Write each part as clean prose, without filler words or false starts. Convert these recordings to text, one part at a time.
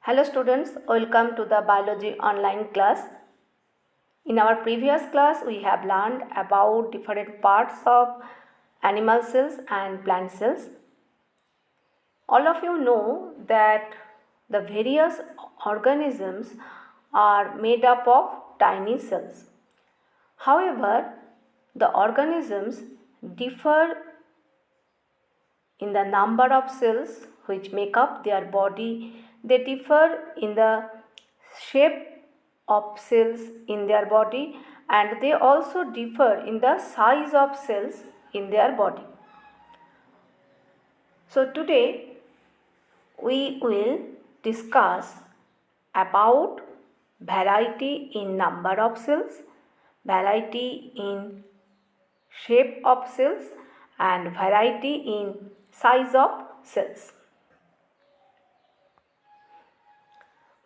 Hello students, welcome to the biology online class. In our previous class, we have learned about different parts of animal cells and plant cells. All of you know that the various organisms are made up of tiny cells. However, the organisms differ in the number of cells which make up their body. They differ in the shape of cells in their body, and they also differ in the size of cells in their body. So today we will discuss about variety in number of cells, variety in shape of cells, and variety in size of cells.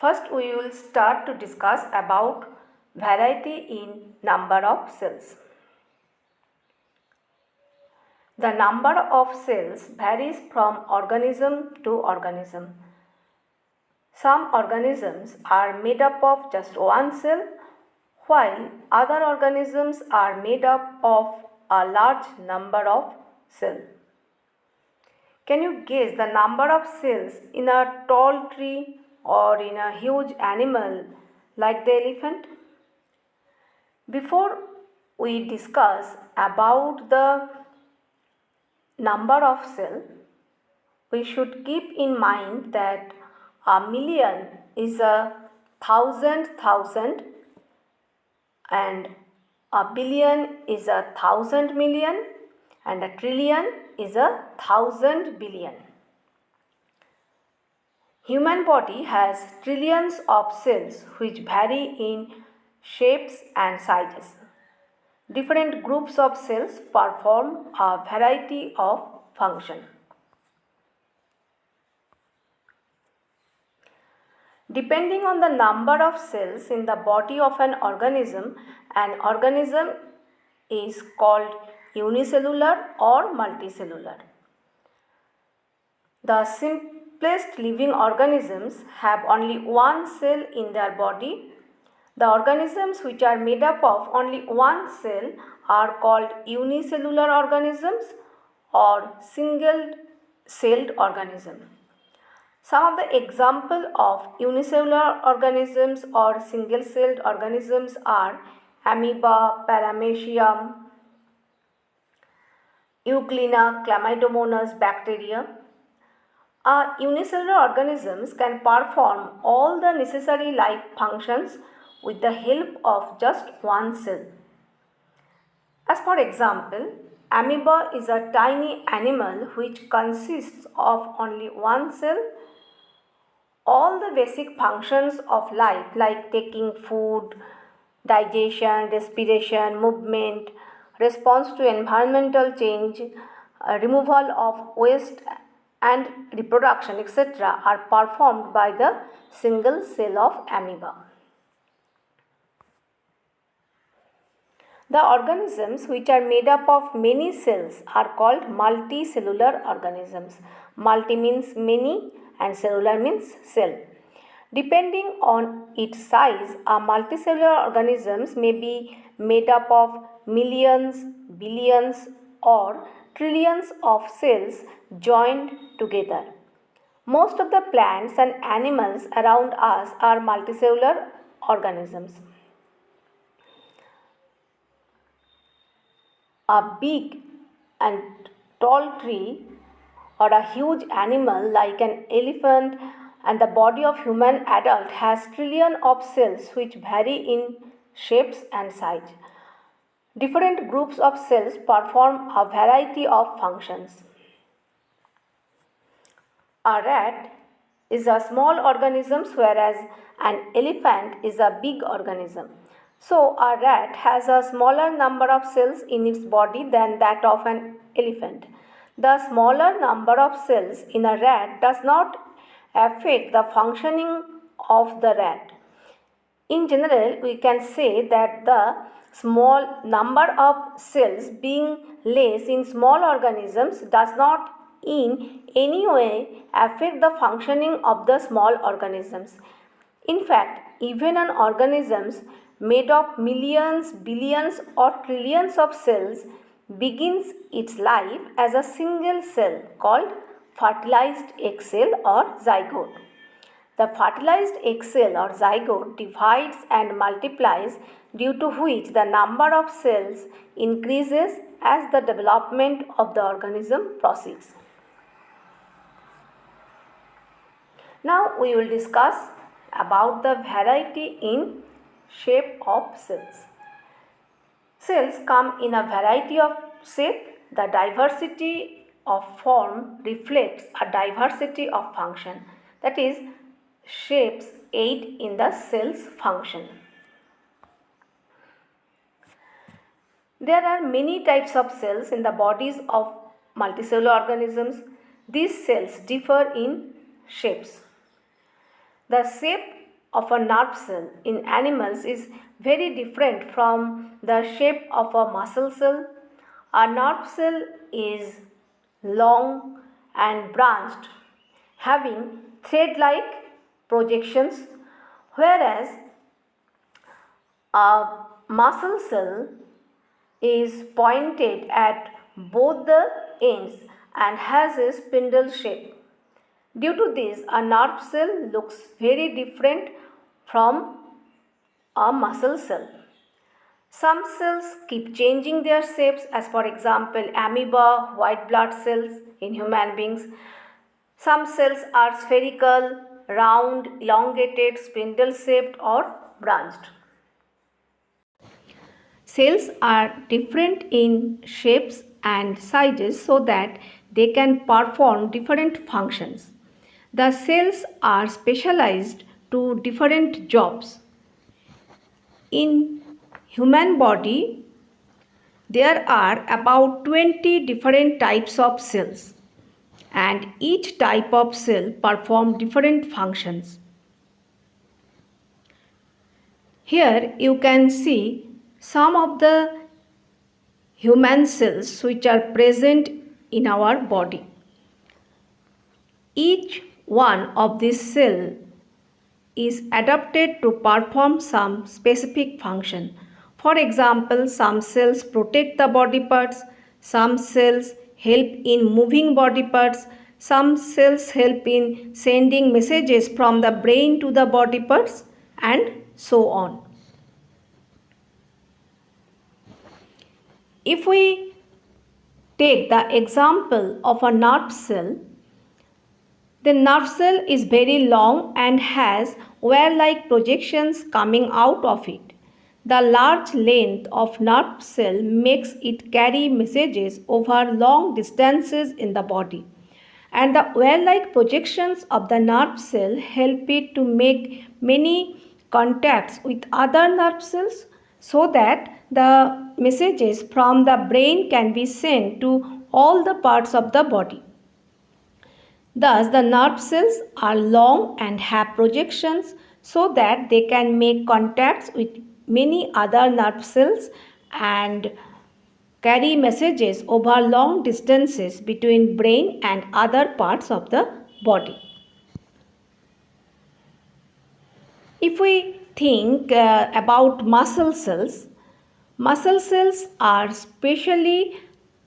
First, we will start to discuss about variety in number of cells. The number of cells varies from organism to organism. Some organisms are made up of just one cell, while other organisms are made up of a large number of cells. Can you guess the number of cells in a tall tree or in a huge animal like the elephant? Before we discuss about the number of cells, we should keep in mind that a million is a thousand, and a billion is a 1,000,000,000, and a trillion is a 1,000,000,000,000. Human body has trillions of cells which vary in shapes and sizes. Different groups of cells perform a variety of functions. Depending on the number of cells in the body of an organism is called unicellular or multicellular. The simplest living organisms have only one cell in their body. The organisms which are made up of only one cell are called unicellular organisms or single-celled organisms. Some of the examples of unicellular organisms or single-celled organisms are amoeba, paramecium, euglena, chlamydomonas bacteria. Unicellular organisms can perform all the necessary life functions with the help of just one cell. As for example, amoeba is a tiny animal which consists of only one cell. All the basic functions of life like taking food, digestion, respiration, movement, response to environmental change, removal of waste and reproduction etc. are performed by the single cell of amoeba. The organisms which are made up of many cells are called multicellular organisms. Multi means many and cellular means cell. Depending on its size, a multicellular organisms may be made up of millions, billions or trillions of cells joined together. Most of the plants and animals around us are multicellular organisms. A big and tall tree or a huge animal like an elephant and the body of human adult has trillion of cells which vary in shapes and size. Different groups of cells perform a variety of functions. A rat is a small organism whereas an elephant is a big organism. So a rat has a smaller number of cells in its body than that of an elephant. The smaller number of cells in a rat does not affect the functioning of the rat. In general, we can say that the small number of cells being less in small organisms does not in any way affect the functioning of the small organisms. In fact, even an organism made of millions, billions, or trillions of cells begins its life as a single cell called fertilized egg cell or zygote. The fertilized egg cell or zygote divides and multiplies, due to which the number of cells increases as the development of the organism proceeds. Now we will discuss about the variety in shape of cells. Cells come in a variety of shape. The diversity of form reflects a diversity of function. That is, shapes aid in the cell's function. There are many types of cells in the bodies of multicellular organisms. These cells differ in shapes. The shape of a nerve cell in animals is very different from the shape of a muscle cell. A nerve cell is long and branched, having thread-like projections, whereas a muscle cell is pointed at both the ends and has a spindle shape. Due to this, a nerve cell looks very different from a muscle cell. Some cells keep changing their shapes, as for example amoeba, white blood cells in human beings. Some cells are spherical, round, elongated, spindle shaped or branched. Cells are different in shapes and sizes so that they can perform different functions. The cells are specialized to different jobs. In human body, there are about 20 different types of cells, and each type of cell perform different functions. Here you can see some of the human cells which are present in our body. Each one of these cells is adapted to perform some specific function. For example, some cells protect the body parts, some cells help in moving body parts, some cells help in sending messages from the brain to the body parts, and so on. If we take the example of a nerve cell, the nerve cell is very long and has wire-like projections coming out of it. The large length of nerve cell makes it carry messages over long distances in the body. And the wire-like projections of the nerve cell help it to make many contacts with other nerve cells so that the messages from the brain can be sent to all the parts of the body. Thus, the nerve cells are long and have projections so that they can make contacts with many other nerve cells and carry messages over long distances between brain and other parts of the body. If we think about muscle cells are specially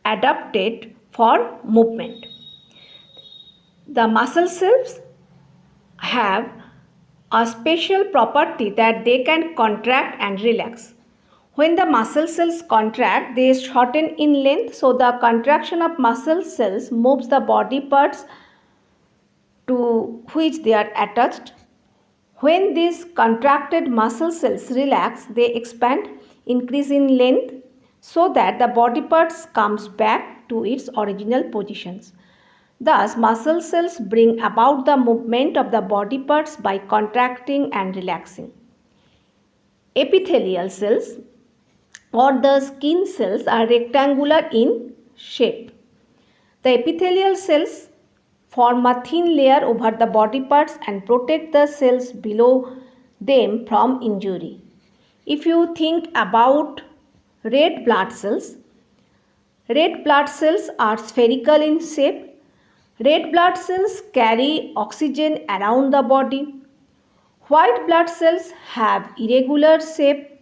adapted for movement. The muscle cells have a special property that they can contract and relax. When the muscle cells contract, they shorten in length, so the contraction of muscle cells moves the body parts to which they are attached. When these contracted muscle cells relax, they expand, increase in length, so that the body parts comes back to its original positions. Thus, muscle cells bring about the movement of the body parts by contracting and relaxing. Epithelial cells or the skin cells are rectangular in shape. The epithelial cells form a thin layer over the body parts and protect the cells below them from injury. If you think about red blood cells are spherical in shape. Red blood cells carry oxygen around the body. White blood cells have irregular shape.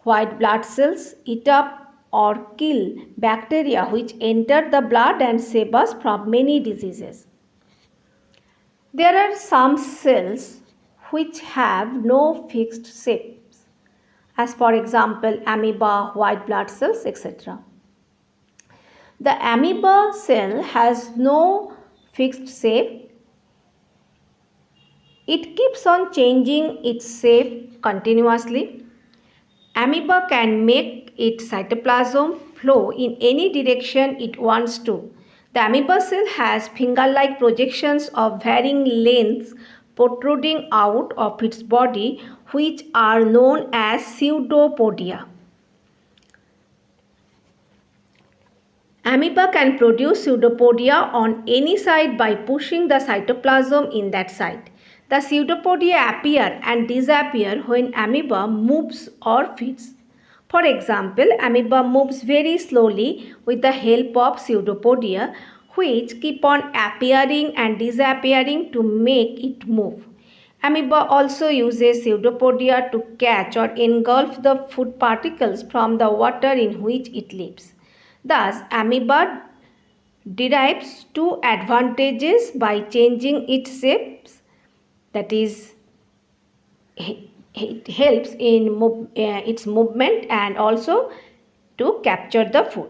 White blood cells eat up or kill bacteria which enter the blood and save us from many diseases. There are some cells which have no fixed shapes, as for example amoeba, white blood cells, etc. The amoeba cell has no fixed shape. It keeps on changing its shape continuously. Amoeba can make its cytoplasm flow in any direction it wants to. The amoeba cell has finger-like projections of varying lengths protruding out of its body, which are known as pseudopodia. Amoeba can produce pseudopodia on any side by pushing the cytoplasm in that side. The pseudopodia appear and disappear when amoeba moves or feeds. For example, amoeba moves very slowly with the help of pseudopodia, which keep on appearing and disappearing to make it move. Amoeba also uses pseudopodia to catch or engulf the food particles from the water in which it lives. Thus, amoeba derives two advantages by changing its shapes, that is, it helps in its movement and also to capture the food.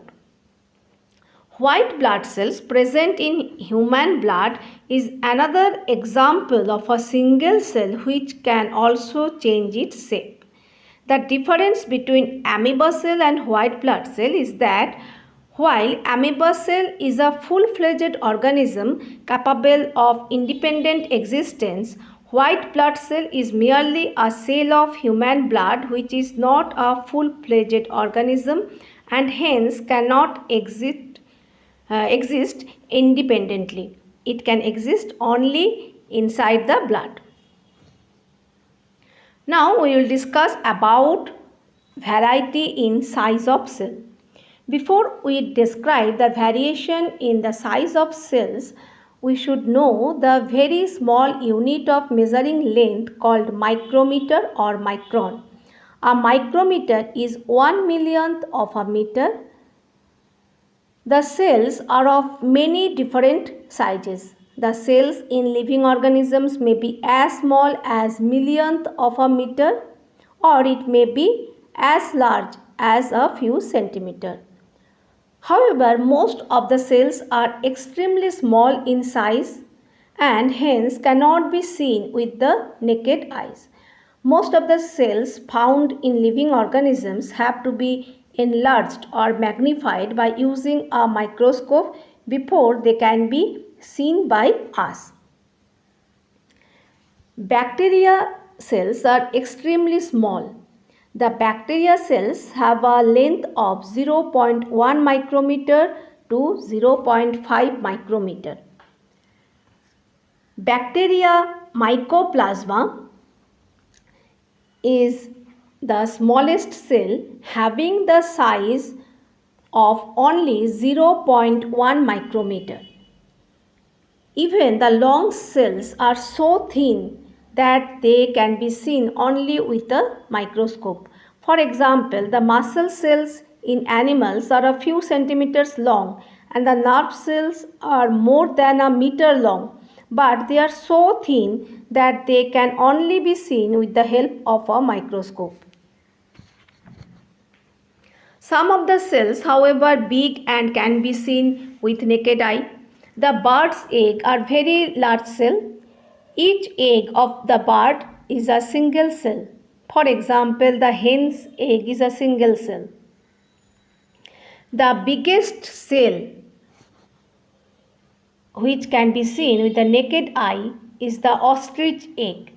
White blood cells present in human blood is another example of a single cell which can also change its shape. The difference between amoeba cell and white blood cell is that while amoeba cell is a full-fledged organism capable of independent existence, white blood cell is merely a cell of human blood which is not a full-fledged organism and hence cannot exist independently. It can exist only inside the blood. Now we will discuss about variety in size of cell. Before we describe the variation in the size of cells, we should know the very small unit of measuring length called micrometer or micron. A micrometer is 1/1,000,000th of a meter. The cells are of many different sizes. The cells in living organisms may be as small as millionth of a meter or it may be as large as a few centimeters. However, most of the cells are extremely small in size and hence cannot be seen with the naked eyes. Most of the cells found in living organisms have to be enlarged or magnified by using a microscope before they can be seen by us. Bacteria cells are extremely small. The bacteria cells have a length of 0.1 micrometer to 0.5 micrometer. Bacteria mycoplasma is the smallest cell having the size of only 0.1 micrometer. Even the long cells are so thin that they can be seen only with a microscope. For example, the muscle cells in animals are a few centimeters long and the nerve cells are more than a meter long, but they are so thin that they can only be seen with the help of a microscope. Some of the cells, however, big and can be seen with naked eye. The bird's egg are very large cell. Each egg of the bird is a single cell. For example, the hen's egg is a single cell. The biggest cell which can be seen with the naked eye is the ostrich egg.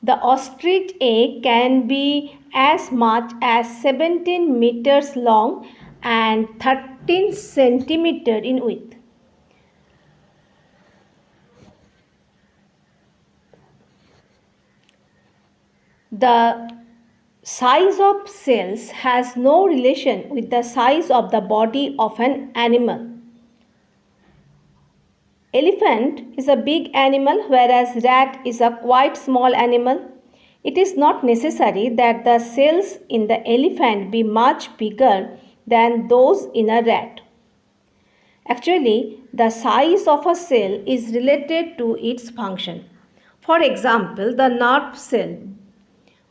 The ostrich egg can be as much as 17 meters long and 13 centimeters in width. The size of cells has no relation with the size of the body of an animal. Elephant is a big animal whereas rat is a quite small animal. It is not necessary that the cells in the elephant be much bigger than those in a rat. Actually, the size of a cell is related to its function. For example, the nerve cell,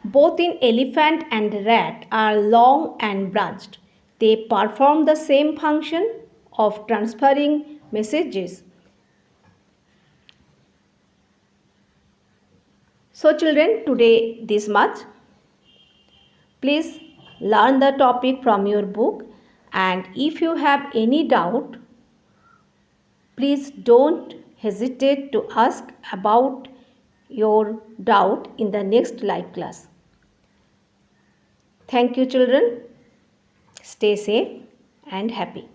both in elephant and rat, are long and branched. They perform the same function of transferring messages. So children, today this much. Please learn the topic from your book, and if you have any doubt, please don't hesitate to ask about your doubt in the next live class. Thank you children. Stay safe and happy.